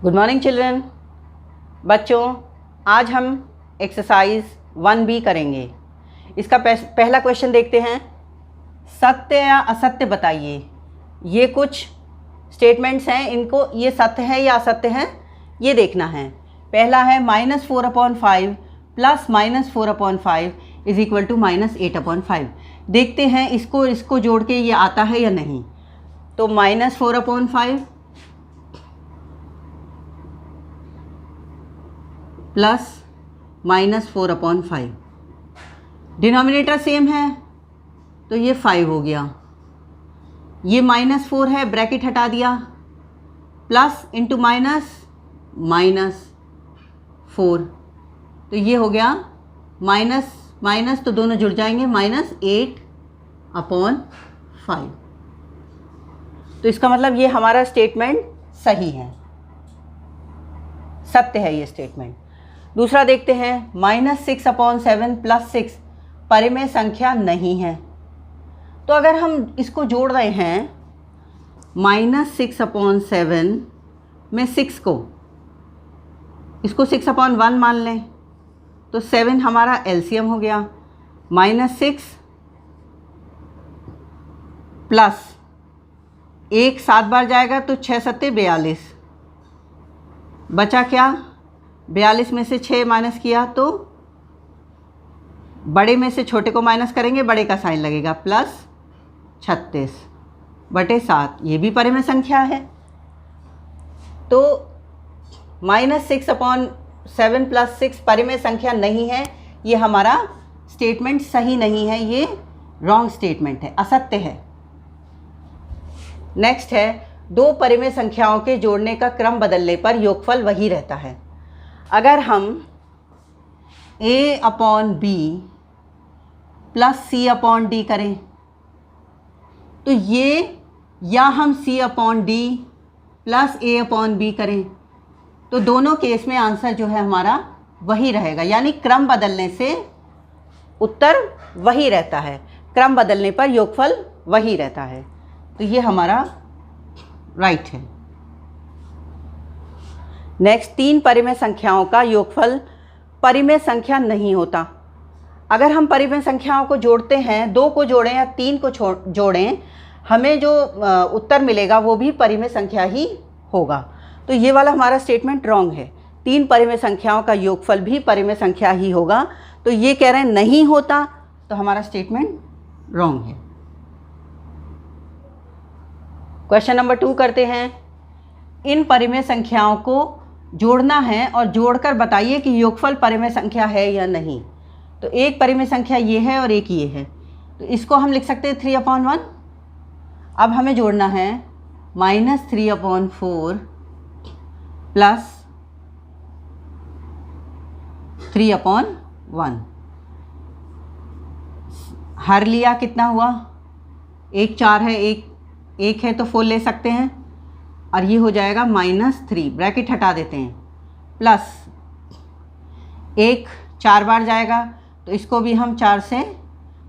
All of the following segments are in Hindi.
Good morning children. बच्चों, आज हम एक्सरसाइज 1B करेंगे। इसका पहला क्वेश्चन देखते हैं। सत्य या असत्य बताइए। ये कुछ स्टेटमेंट्स हैं, इनको ये सत्य है या असत्य है ये देखना है। पहला है -4/5 प्लस -4/5 इज इक्वल टू -8/5। देखते हैं इसको जोड़ के ये आता है या नहीं। तो -4/5 प्लस -4/5, डिनोमिनेटर सेम है तो ये 5 हो गया। ये -4 है, ब्रैकेट हटा दिया, प्लस इंटू माइनस -4, तो ये हो गया माइनस माइनस, तो दोनों जुड़ जाएंगे, -8/5। तो इसका मतलब ये हमारा स्टेटमेंट सही है, सत्य है ये स्टेटमेंट। दूसरा देखते हैं। -6/7 प्लस 6 परिमेय संख्या नहीं है। तो अगर हम इसको जोड़ रहे हैं -6/7 में 6 को, इसको 6/1 मान लें तो 7 हमारा एलसीएम हो गया। -6 प्लस 1 7 बार जाएगा तो 6 7 42, बचा क्या? 42 में से 6 माइनस किया तो बड़े में से छोटे को माइनस करेंगे, बड़े का साइन लगेगा, प्लस 36/7। ये भी परिमेय संख्या है। तो -6/7 प्लस 6 परिमेय संख्या नहीं है, ये हमारा स्टेटमेंट सही नहीं है, ये रॉन्ग स्टेटमेंट है, असत्य है। नेक्स्ट है, दो परिमेय संख्याओं के जोड़ने का क्रम बदलने पर योगफल वही रहता है। अगर हम a/b प्लस c/d करें तो ये, या हम c/d प्लस a/b करें तो दोनों केस में आंसर जो है हमारा वही रहेगा, यानी क्रम बदलने से उत्तर वही रहता है, क्रम बदलने पर योगफल वही रहता है। तो ये हमारा राइट है। नेक्स्ट, 3 परिमेय संख्याओं का योगफल परिमेय संख्या नहीं होता। अगर हम परिमेय संख्याओं को जोड़ते हैं, 2 को जोड़ें या 3 को जोड़ें, हमें जो उत्तर मिलेगा वो भी परिमेय संख्या ही होगा। तो ये वाला हमारा स्टेटमेंट रॉन्ग है। 3 परिमेय संख्याओं का योगफल भी परिमेय संख्या ही होगा। तो ये कह रहे हैं नहीं होता, तो हमारा स्टेटमेंट रॉन्ग है। क्वेश्चन नंबर 2 करते हैं। इन परिमेय संख्याओं को जोड़ना है और जोड़कर बताइए कि योगफल परिमेय संख्या है या नहीं। तो एक परिमेय संख्या ये है और एक ये है, तो इसको हम लिख सकते हैं 3/1। अब हमें जोड़ना है -3/4 प्लस 3/1। हर लिया, कितना हुआ? 1 4 है, एक है तो 4 ले सकते हैं, और ये हो जाएगा -3, ब्रैकेट हटा देते हैं, प्लस 1 4 बार जाएगा तो इसको भी हम 4 से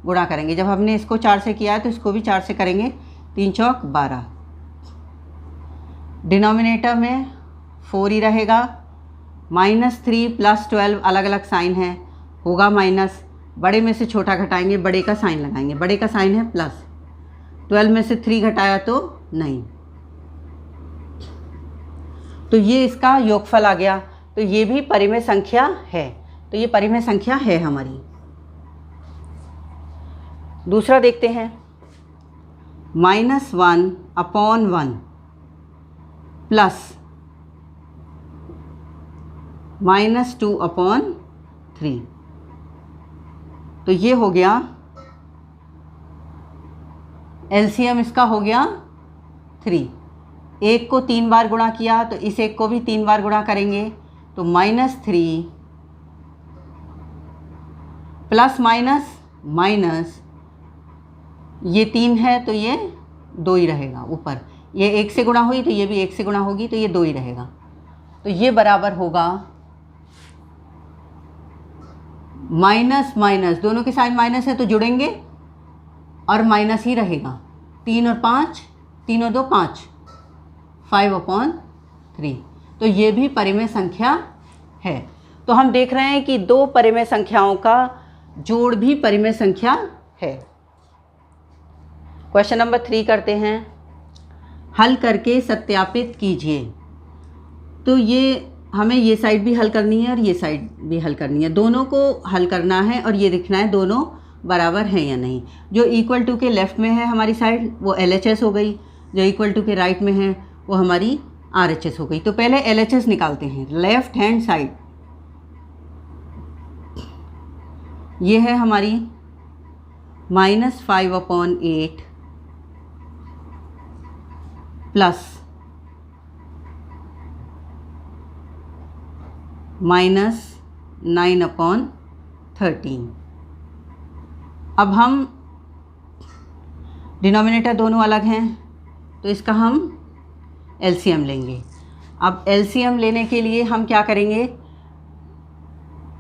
गुणा करेंगे। जब हमने इसको 4 से किया है तो इसको भी 4 से करेंगे, 3 चौक 12। डिनोमिनेटर में 4 ही रहेगा। -3 प्लस 12 अलग अलग साइन है, होगा माइनस, बड़े में से छोटा घटाएंगे, बड़े का साइन लगाएंगे, बड़े का साइन है प्लस, 12 में से 3 घटाया तो 9, तो ये इसका योगफल आ गया। तो ये भी परिमेय संख्या है, तो ये परिमेय संख्या है हमारी। दूसरा देखते हैं। -1/1 प्लस -2/3, तो ये हो गया एलसीएम, इसका हो गया 3। एक को 3 बार गुणा किया तो इस एक को भी 3 बार गुणा करेंगे, तो -3 प्लस माइनस ये 3 है तो ये 2 ही रहेगा ऊपर, ये 1 से गुणा हुई तो ये भी 1 से गुणा होगी, तो ये 2 ही रहेगा। तो ये बराबर होगा माइनस, दोनों के साइन माइनस है तो जुड़ेंगे और माइनस ही रहेगा। 3 और 5, 3 और 2 5, 5/3। तो ये भी परिमेय संख्या है। तो हम देख रहे हैं कि दो परिमेय संख्याओं का जोड़ भी परिमेय संख्या है। क्वेश्चन नंबर 3 करते हैं। हल करके सत्यापित कीजिए। तो ये हमें ये साइड भी हल करनी है और ये साइड भी हल करनी है, दोनों को हल करना है और ये देखना है दोनों बराबर हैं या नहीं। जो इक्वल टू के लेफ़्ट में है हमारी साइड वो LHS हो गई, जो इक्वल टू के राइट में है वो हमारी RHS हो गई। तो पहले LHS निकालते हैं। लेफ़्ट हैंड साइड ये है हमारी -5/8 प्लस -9/13। अब हम डिनोमिनेटर दोनों अलग हैं तो इसका हम LCM लेंगे। अब LCM लेने के लिए हम क्या करेंगे,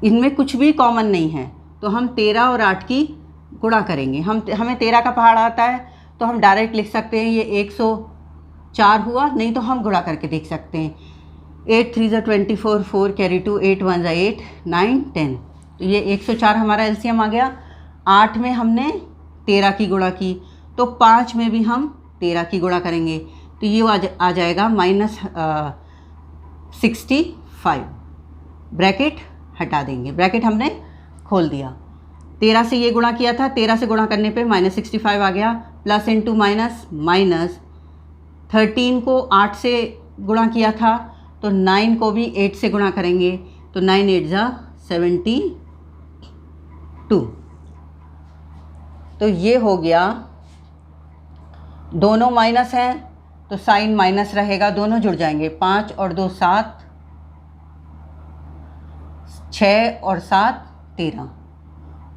इनमें कुछ भी कॉमन नहीं है तो हम 13 और 8 की गुणा करेंगे। हमें 13 का पहाड़ आता है तो हम डायरेक्ट लिख सकते हैं ये 104 हुआ, नहीं तो हम गुणा करके देख सकते हैं। 8 3 ज़ा 24, 4 कैरी 2, 8 1 ज़ा 8, 9 10। तो ये 104 हमारा LCM आ गया। 8 में हमने 13 की गुणा की तो 5 में भी हम 13 की गुणा करेंगे तो ये आ जाएगा -65। ब्रैकेट हटा देंगे, ब्रैकेट हमने खोल दिया। 13 से ये गुणा किया था, 13 से गुणा करने पे -65 आ गया। प्लस इंटू माइनस, माइनस 13 को 8 से गुणा किया था तो 9 को भी 8 से गुणा करेंगे तो 9 8 ज़ा 72। तो ये हो गया। दोनों माइनस हैं तो साइन माइनस रहेगा, दोनों जुड़ जाएंगे। 5 और 2 7, 6 और 7 13,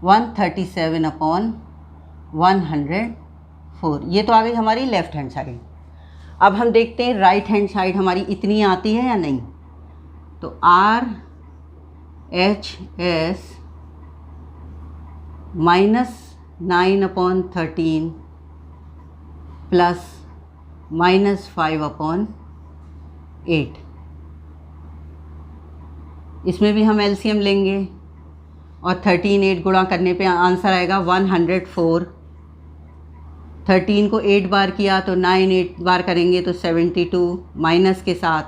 137/104। ये तो आ गई हमारी लेफ़्ट हैंड साइड। अब हम देखते हैं राइट हैंड साइड हमारी इतनी आती है या नहीं। तो RHS -9/13 प्लस -5/8। इसमें भी हम LCM लेंगे और 13 8 गुणा करने पे आंसर आएगा 104। 13 को 8 बार किया तो 9 8 बार करेंगे तो 72, माइनस के साथ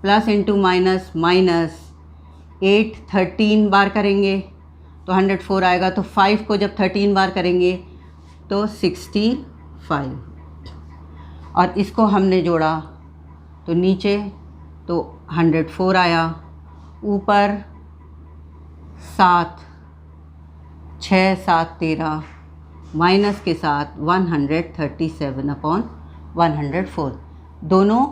प्लस इंटू माइनस, माइनस 8 13 बार करेंगे तो 104 आएगा। तो 5 को जब 13 बार करेंगे तो 65 और इसको हमने जोड़ा तो नीचे तो 104 आया, ऊपर 7 6 7 13 माइनस के साथ 137/104। दोनों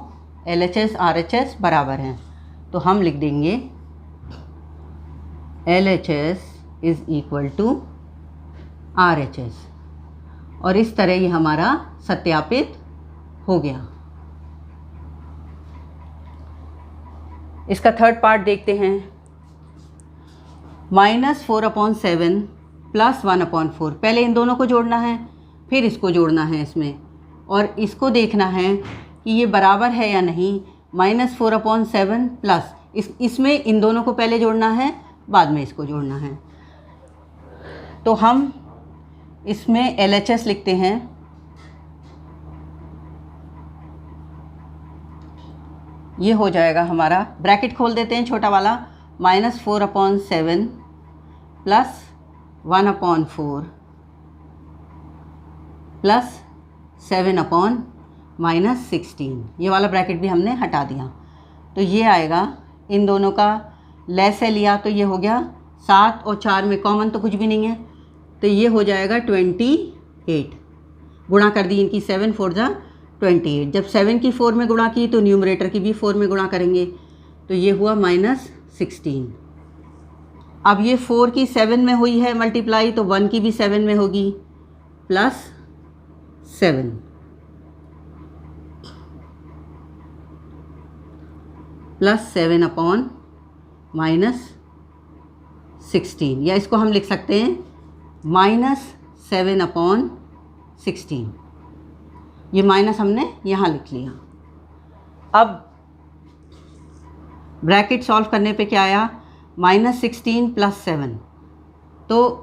LHS RHS बराबर हैं तो हम लिख देंगे LHS is equal to RHS और इस तरह ये हमारा सत्यापित हो गया। इसका थर्ड पार्ट देखते हैं। -4/7 प्लस 1/4। पहले इन दोनों को जोड़ना है फिर इसको जोड़ना है इसमें, और इसको देखना है कि ये बराबर है या नहीं। -4/7 प्लस इसमें इन दोनों को पहले जोड़ना है बाद में इसको जोड़ना है। तो हम इसमें LHS लिखते हैं। ये हो जाएगा हमारा, ब्रैकेट खोल देते हैं छोटा वाला, -4/7 प्लस 1/4 प्लस 7/-16। ये वाला ब्रैकेट भी हमने हटा दिया तो ये आएगा। इन दोनों का लेस है लिया तो ये हो गया 7 और 4 में कॉमन तो कुछ भी नहीं है तो ये हो जाएगा 28। गुणा कर दी इनकी, 7 4 ज़ा 28। जब 7 की 4 में गुणा की तो न्यूमरेटर की भी 4 में गुणा करेंगे तो ये हुआ -16। अब ये 4 की 7 में हुई है मल्टीप्लाई तो 1 की भी 7 में होगी, +7 प्लस 7/-16, या इसको हम लिख सकते हैं -7/16। ये माइनस हमने यहाँ लिख लिया। अब ब्रैकेट सॉल्व करने पे क्या आया, -16 + 7, तो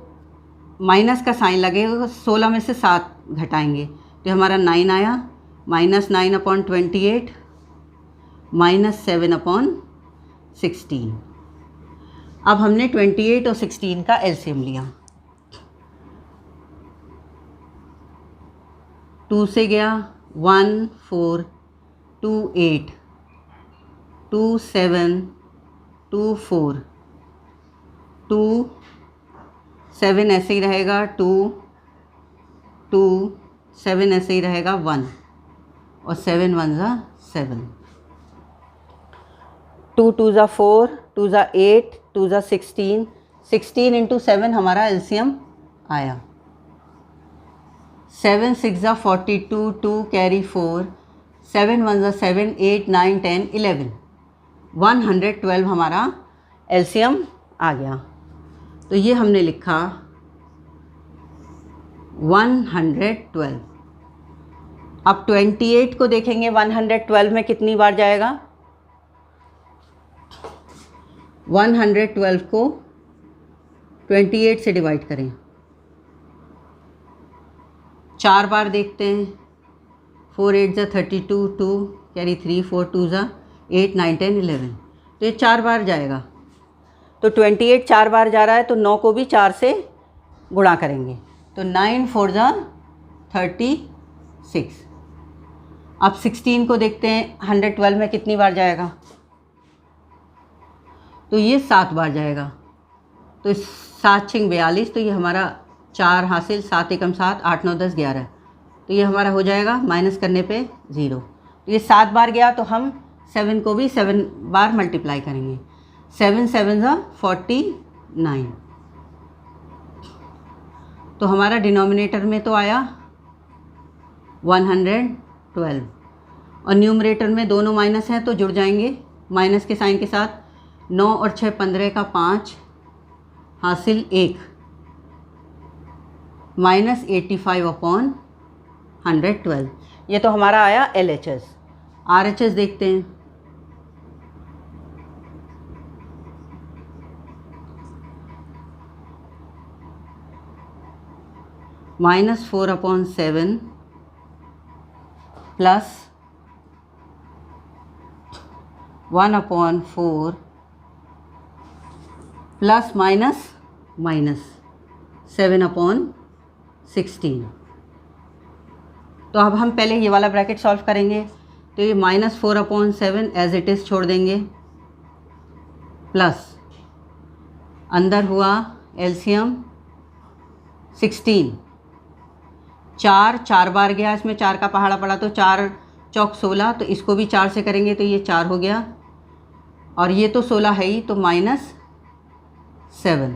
माइनस का साइन लगेगा, 16 में से 7 घटाएंगे तो हमारा 9 आया, -9/28 -7/16। अब हमने 28 और 16 का एलसीएम लिया, 2 से गया 1 4 2 8 2 7 2 4 2 7 ऐसे ही रहेगा, 2 2 7 ऐसे ही रहेगा 1 और 7 1 ज़ा 7, 2 2 ज़ा 4 2 ज़ा 8 2 ज़ा 16, 16 × 7 हमारा एलसीएम आया, 7 6 ज़ा 42 2 कैरी 4 7 1 ज़ा 7 8 9 10 11, 112 हमारा एलसीएम आ गया। तो ये हमने लिखा 112। अब 28 को देखेंगे 112 में कितनी बार जाएगा, 112 को 28 से डिवाइड करें, 4 बार देखते हैं, 4 8 ज़ा 32 2 कैरी 3 4 2 ज़ा 8 9 10 11, तो ये 4 बार जाएगा। तो 28 4 बार जा रहा है तो 9 को भी 4 से गुणा करेंगे, तो 9 4 ज़ा 36। अब 16 को देखते हैं 112 में कितनी बार जाएगा, तो ये 7 बार जाएगा, तो 7 6 42, तो ये हमारा 4 हासिल, 7 एकम 7 8 9 10 11, तो ये हमारा हो जाएगा माइनस करने पे 0। तो ये 7 बार गया तो हम 7 को भी 7 बार मल्टीप्लाई करेंगे, 7 7 ज़ा 49, तो हमारा डिनोमिनेटर में तो आया 112 और न्यूमरेटर में दोनों माइनस हैं तो जुड़ जाएंगे माइनस के साइन के साथ, 9 और 6 15 का 5 हासिल 1 -85/112। ये तो हमारा आया LHS। RHS देखते हैं, -4/7 प्लस 1/4 प्लस माइनस 7/16। तो अब हम पहले ये वाला ब्रैकेट सॉल्व करेंगे, तो ये -4/7 एज इट इज़ छोड़ देंगे, प्लस अंदर हुआ एलसीएम 16, 4 बार गया, इसमें 4 का पहाड़ा पड़ा तो 4 चौक 16, तो इसको भी 4 से करेंगे तो ये 4 हो गया, और ये तो 16 है ही तो -7,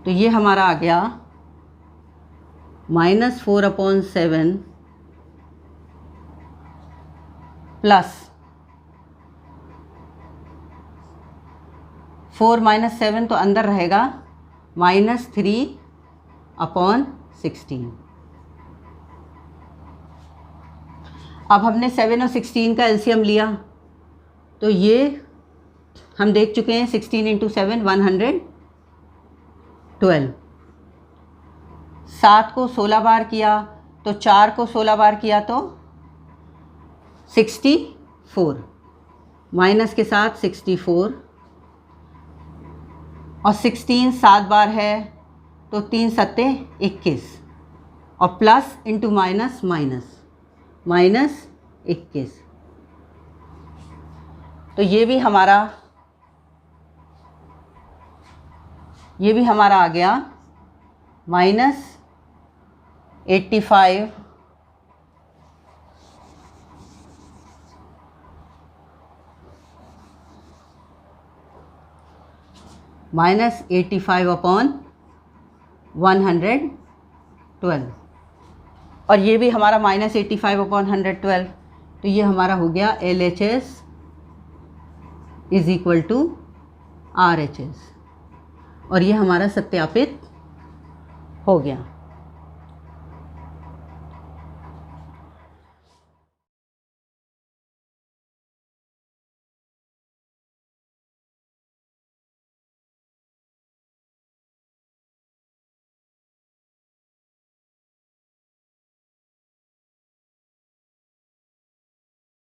तो ये हमारा आ गया -4/7 प्लस 4 - 7 तो अंदर रहेगा -3/16। अब हमने 7 और 16 का एलसीएम लिया, तो ये हम देख चुके हैं, 16 × 7 112, 7 को 16 बार किया तो 4 को 16 बार किया तो 64, माइनस के साथ 64, और 16 7 बार है तो 3 7 21, और प्लस इंटू माइनस -21, तो ये भी हमारा आ गया -85 -85/112, और ये भी हमारा -85/112, तो ये हमारा हो गया LHS = RHS, और ये हमारा सत्यापित हो गया।